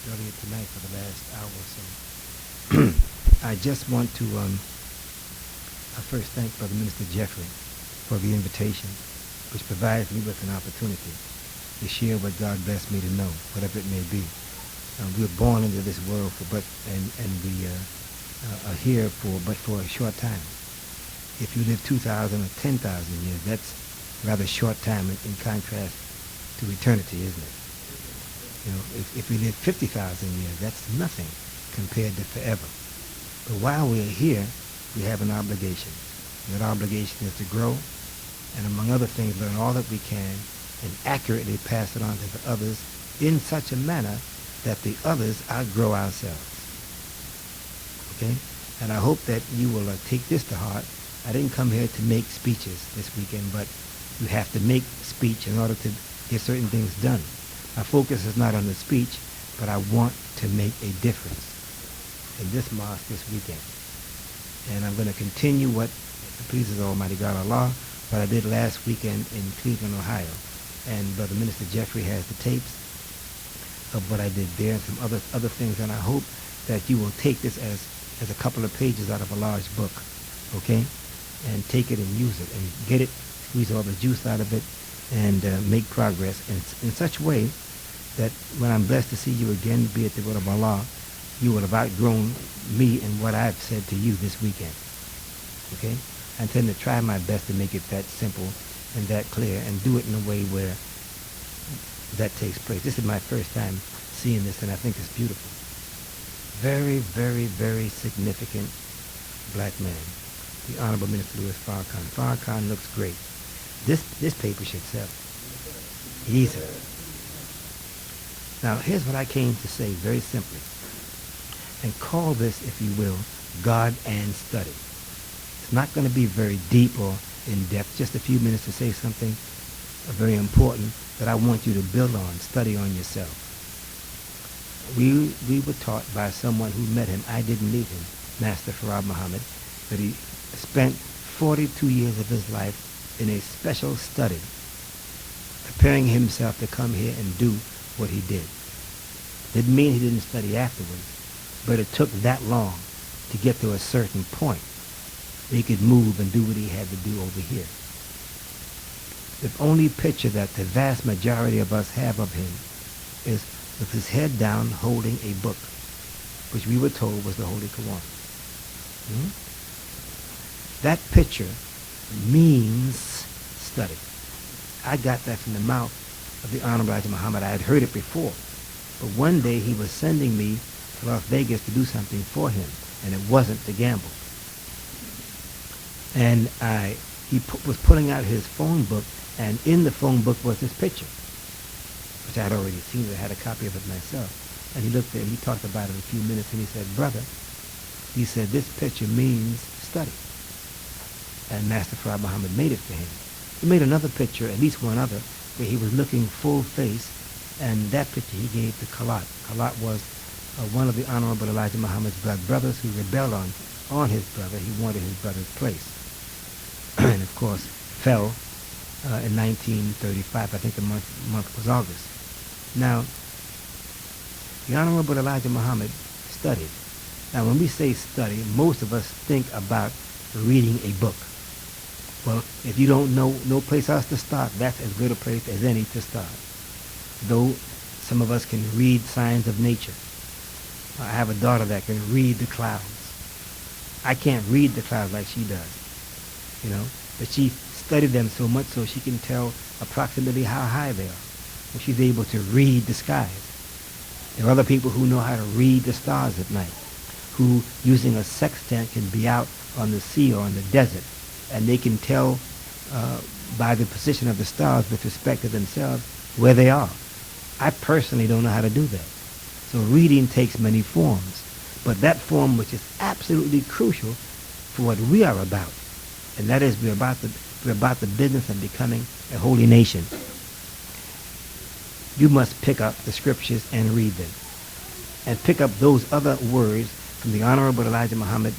earlier tonight for the last hour or so. I just want to first thank Brother Minister Jeffrey for the invitation, which provides me with an opportunity to share what God blessed me to know, whatever it may be. We were born into this world and we are here for a short time. If you live 2,000 or 10,000 years, that's a rather short time in contrast to eternity, isn't it? You know, if we live 50,000 years, that's nothing compared to forever. But while we're here, we have an obligation. And that obligation is to grow and, among other things, learn all that we can and accurately pass it on to the others in such a manner that the others outgrow ourselves. Okay? And I hope that you will take this to heart. I didn't come here to make speeches this weekend, but you have to make speech in order to get certain things done. My focus is not on the speech, but I want to make a difference in this mosque this weekend. And I'm going to continue what pleases Almighty God Allah, what I did last weekend in Cleveland, Ohio. And Brother Minister Jeffrey has the tapes of what I did there and some other things. And I hope that you will take this as a couple of pages out of a large book, okay? And take it and use it and get it, squeeze all the juice out of it, and make progress in such a way that when I'm blessed to see you again, be it the will of Allah, you will have outgrown me and what I've said to you this weekend. Okay? I intend to try my best to make it that simple and that clear and do it in a way where that takes place. This is my first time seeing this, and I think it's beautiful. Very, very, very significant black man. The Honorable Minister Louis Farrakhan. Farrakhan looks great. This paper should sell. Easily. Now, here's what I came to say very simply. And call this, if you will, God and study. It's not going to be very deep or in-depth, just a few minutes to say something very important that I want you to build on, study on yourself. We were taught by someone who met him. I didn't meet him, Master Farad Muhammad, but he spent 42 years of his life in a special study, preparing himself to come here and do what he did. Didn't mean he didn't study afterwards, but it took that long to get to a certain point where he could move and do what he had to do over here. The only picture that the vast majority of us have of him is with his head down holding a book, which we were told was the Holy Quran. That picture means study. I got that from the mouth of the Honorable Elijah Muhammad. I had heard it before. But one day he was sending me to Las Vegas to do something for him, and it wasn't to gamble. And he was pulling out his phone book, and in the phone book was this picture, which I had already seen. I had a copy of it myself. And he looked at it, and he talked about it a few minutes, and he said, "Brother," he said, "this picture means study." And Master Farad Muhammad made it for him. He made another picture, at least one other, where he was looking full face, and that picture he gave to Khalat. Khalat was one of the Honorable Elijah Muhammad's brothers who rebelled on his brother. He wanted his brother's place. And of course, fell in 1935. I think the month was August. Now, the Honorable Elijah Muhammad studied. Now, when we say study, most of us think about reading a book. Well, if you don't know no place else to start, that's as good a place as any to start. Though some of us can read signs of nature. I have a daughter that can read the clouds. I can't read the clouds like she does, you know, but she studied them so much so she can tell approximately how high they are. And she's able to read the skies. There are other people who know how to read the stars at night, who, using a sextant, can be out on the sea or in the desert, and they can tell by the position of the stars with respect to themselves where they are. I personally don't know how to do that. So reading takes many forms, but that form which is absolutely crucial for what we are about, and that is we're about the business of becoming a holy nation. You must pick up the scriptures and read them, and pick up those other words from the Honorable Elijah Muhammad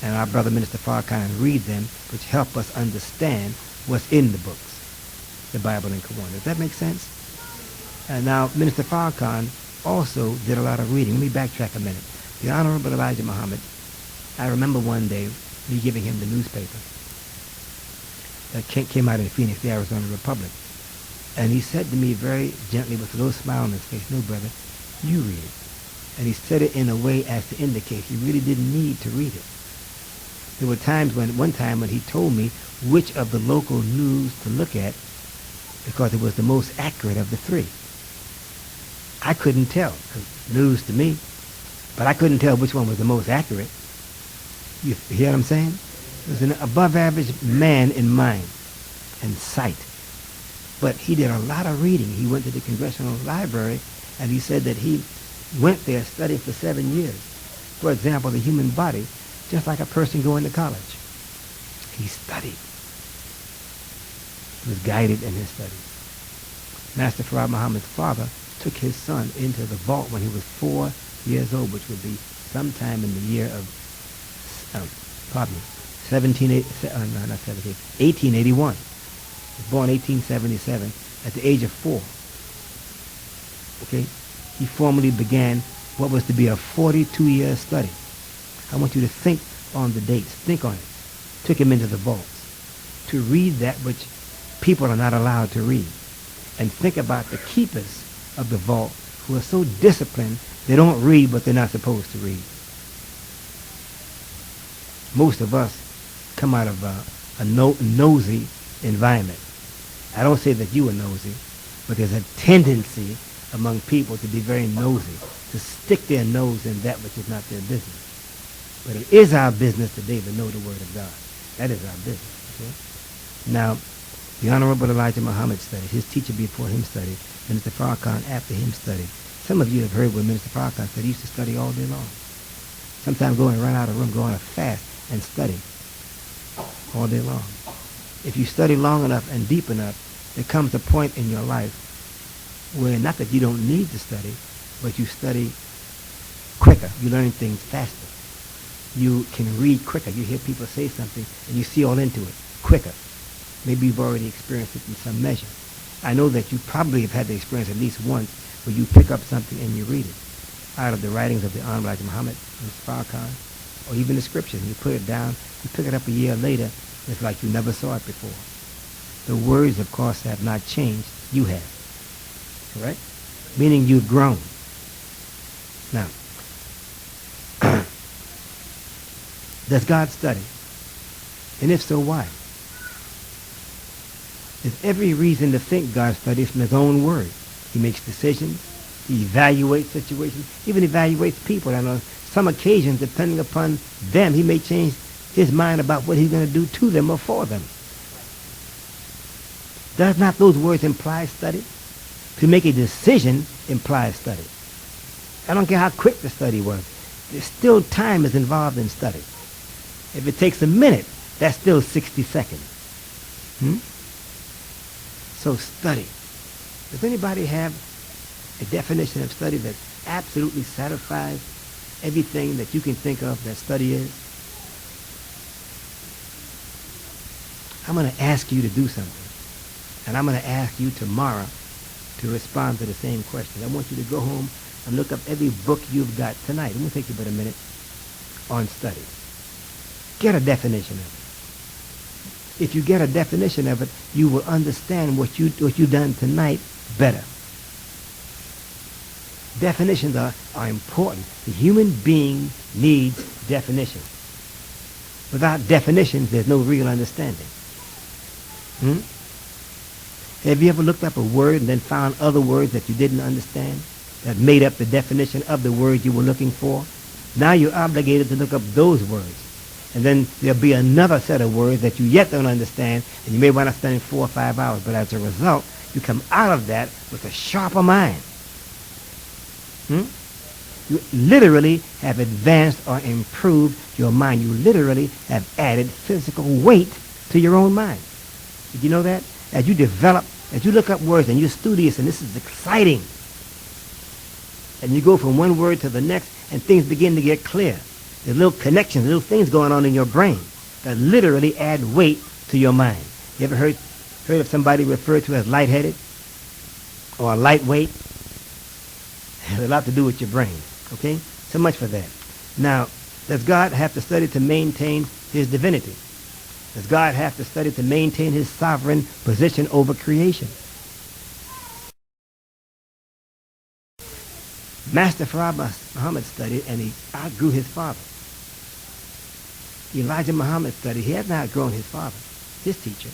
and our brother Minister Farrakhan and read them, which help us understand what's in the books, the Bible and Quran. Does that make sense? And now Minister Farrakhan also did a lot of reading. Let me backtrack a minute. The Honorable Elijah Muhammad, I remember one day me giving him the newspaper that came out in Phoenix, the Arizona Republic. And he said to me very gently with a little smile on his face, "No, brother, you read it." And he said it in a way as to indicate he really didn't need to read it. There were times one time when he told me which of the local news to look at because it was the most accurate of the three. I couldn't tell, 'cause news to me, but I couldn't tell which one was the most accurate. You hear what I'm saying? He was an above average man in mind and sight. But he did a lot of reading. He went to the Congressional Library, and he said that he went there studying for 7 years. For example, the human body, just like a person going to college. He studied. He was guided in his studies. Master Farad Muhammad's father took his son into the vault when he was 4 years old, which would be sometime in the year of, 1881. He was born 1877 at the age of 4. Okay? He formally began what was to be a 42-year study. I want you to think on the dates. Think on it. Took him into the vaults to read that which people are not allowed to read. And think about the keepers of the vault who are so disciplined they don't read what they're not supposed to read. Most of us come out of a nosy environment. I don't say that you are nosy, but there's a tendency among people to be very nosy, to stick their nose in that which is not their business. But it is our business today to know the Word of God. That is our business. Okay? Now, the Honorable Elijah Muhammad studied. His teacher before him studied. Minister Farrakhan after him studied. Some of you have heard what Minister Farrakhan said. He used to study all day long. Sometimes go and run out of the room, go on a fast and study all day long. If you study long enough and deep enough, there comes a point in your life where not that you don't need to study, but you study quicker. You learn things faster. You can read quicker. You hear people say something and you see all into it quicker. Maybe you've already experienced it in some measure. I know that you probably have had the experience at least once where you pick up something and you read it out of the writings of the Honorable Elijah Muhammad, Mr. Farrakhan, or even the scriptures. You put it down, you pick it up a year later, it's like you never saw it before. The words, of course, have not changed. You have. Correct? Meaning you've grown. Now, does God study? And if so, why? There's every reason to think God studies from his own word. He makes decisions. He evaluates situations. Even evaluates people. And on some occasions, depending upon them, he may change his mind about what he's going to do to them or for them. Does not those words imply study? To make a decision implies study. I don't care how quick the study was. There's still time is involved in study. If it takes a minute, that's still 60 seconds. So study. Does anybody have a definition of study that absolutely satisfies everything that you can think of that study is? I'm going to ask you to do something. And I'm going to ask you tomorrow to respond to the same question. I want you to go home and look up every book you've got tonight. It won't take you but a minute on study. Get a definition of it. If you get a definition of it, you will understand what you've done tonight better. Definitions are important. The human being needs definitions. Without definitions, there's no real understanding. Have you ever looked up a word and then found other words that you didn't understand that made up the definition of the word you were looking for? Now you're obligated to look up those words. And then there'll be another set of words that you yet don't understand, and you may wind up spending 4 or 5 hours. But as a result, you come out of that with a sharper mind. You literally have advanced or improved your mind. You literally have added physical weight to your own mind. Did you know that? As you develop, as you look up words and you're studious, and this is exciting, and you go from one word to the next, and things begin to get clear. There's little connections, little things going on in your brain that literally add weight to your mind. You ever heard of somebody referred to as lightheaded or lightweight? has a lot to do with your brain. Okay? So much for that. Now, does God have to study to maintain his divinity? Does God have to study to maintain his sovereign position over creation? Master Farad Muhammad studied and he outgrew his father. Elijah Muhammad studied. He has not outgrown his father, his teacher.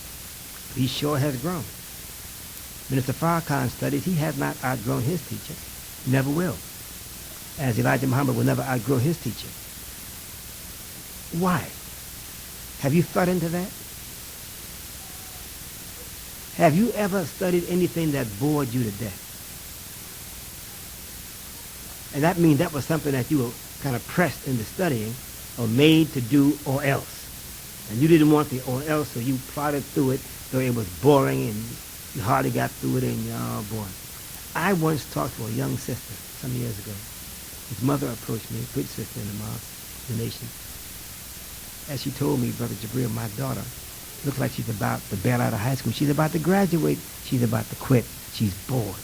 But he sure has grown. Minister Farrakhan studied. He has not outgrown his teacher. Never will. As Elijah Muhammad will never outgrow his teacher. Why? Have you thought into that? Have you ever studied anything that bored you to death? And that means that was something that you were kind of pressed into studying or made to do or else. And you didn't want the or else, so you plodded through it, though it was boring and you hardly got through it and, oh boy. I once talked to a young sister some years ago. His mother approached me, a good sister in the mosque, the nation. As she told me, Brother Jabril, my daughter, looks like she's about to bail out of high school. She's about to graduate. She's about to quit. She's bored.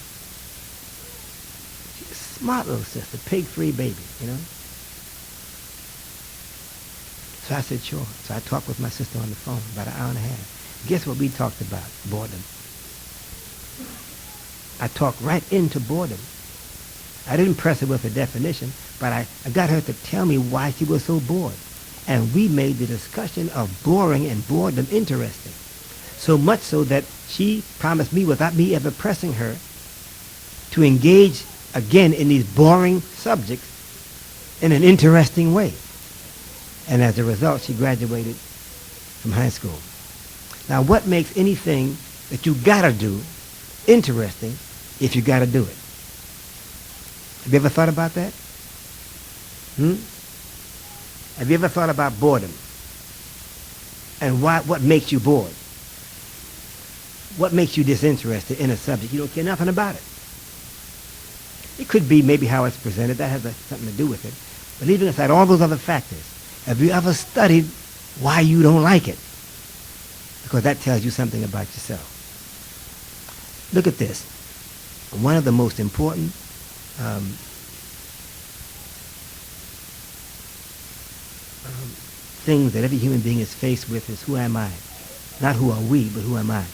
She's a smart little sister, pig-free baby, you know. So I said, sure. So I talked with my sister on the phone about an hour and a half. Guess what we talked about? Boredom. I talked right into boredom. I didn't press her with a definition, but I got her to tell me why she was so bored. And we made the discussion of boring and boredom interesting. So much so that she promised me, without me ever pressing her, to engage again in these boring subjects in an interesting way. And as a result, she graduated from high school. Now, what makes anything that you gotta do interesting if you gotta do it? Have you ever thought about that? Have you ever thought about boredom? And what makes you bored? What makes you disinterested in a subject? You don't care nothing about it. It could be maybe how it's presented. That has something to do with it. But leaving aside all those other factors, have you ever studied why you don't like it? Because that tells you something about yourself. Look at this. One of the most important things that every human being is faced with is, who am I? Not who are we, but who am I?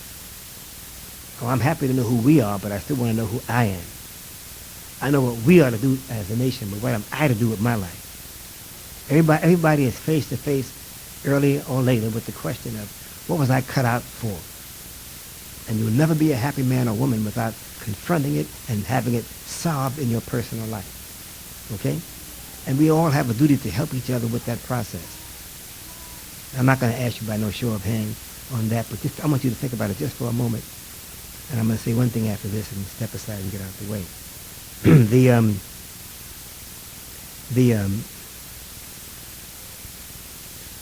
Oh, I'm happy to know who we are, but I still want to know who I am. I know what we are to do as a nation, but what am I to do with my life? Everybody is face to face, earlier or later, with the question of, what was I cut out for? And you'll never be a happy man or woman without confronting it and having it solved in your personal life. Okay? And we all have a duty to help each other with that process. I'm not going to ask you by no show of hands on that, but just I want you to think about it just for a moment. And I'm going to say one thing after this and step aside and get out of the way. The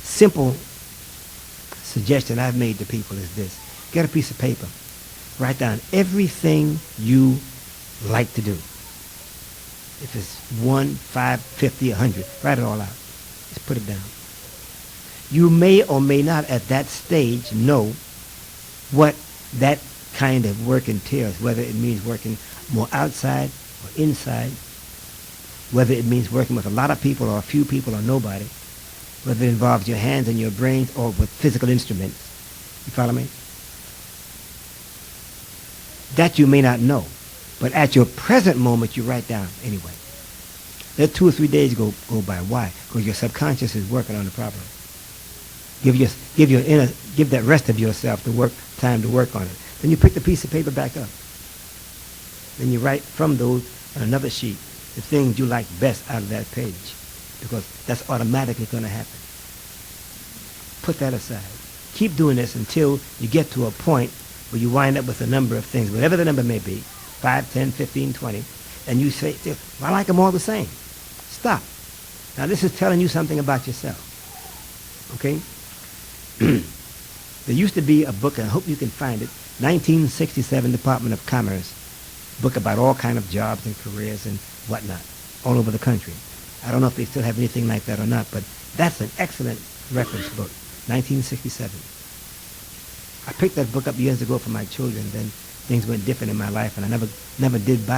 simple suggestion I've made to people is this. Get a piece of paper. Write down everything you like to do. If it's 1, 5, 50, 100, write it all out. Just put it down. You may or may not at that stage know what that kind of work entails, whether it means working more outside or inside, whether it means working with a lot of people or a few people or nobody, whether it involves your hands and your brains or with physical instruments. You follow me? That you may not know. But at your present moment, you write down anyway. Let 2 or 3 days go by. Why? Because your subconscious is working on the problem. Give that rest of yourself time to work on it. Then you pick the piece of paper back up. Then you write from those on another sheet the things you like best out of that page, because that's automatically going to happen. Put that aside. Keep doing this until you get to a point where you wind up with a number of things, whatever the number may be, 5, 10, 15, 20, and you say, well, I like them all the same. Stop. Now this is telling you something about yourself. Okay? There used to be a book, and I hope you can find it, 1967 Department of Commerce, book about all kind of jobs and careers and whatnot, all over the country. I don't know if they still have anything like that or not, but that's an excellent reference book, 1967. I picked that book up years ago for my children, then things went different in my life, and I never did buy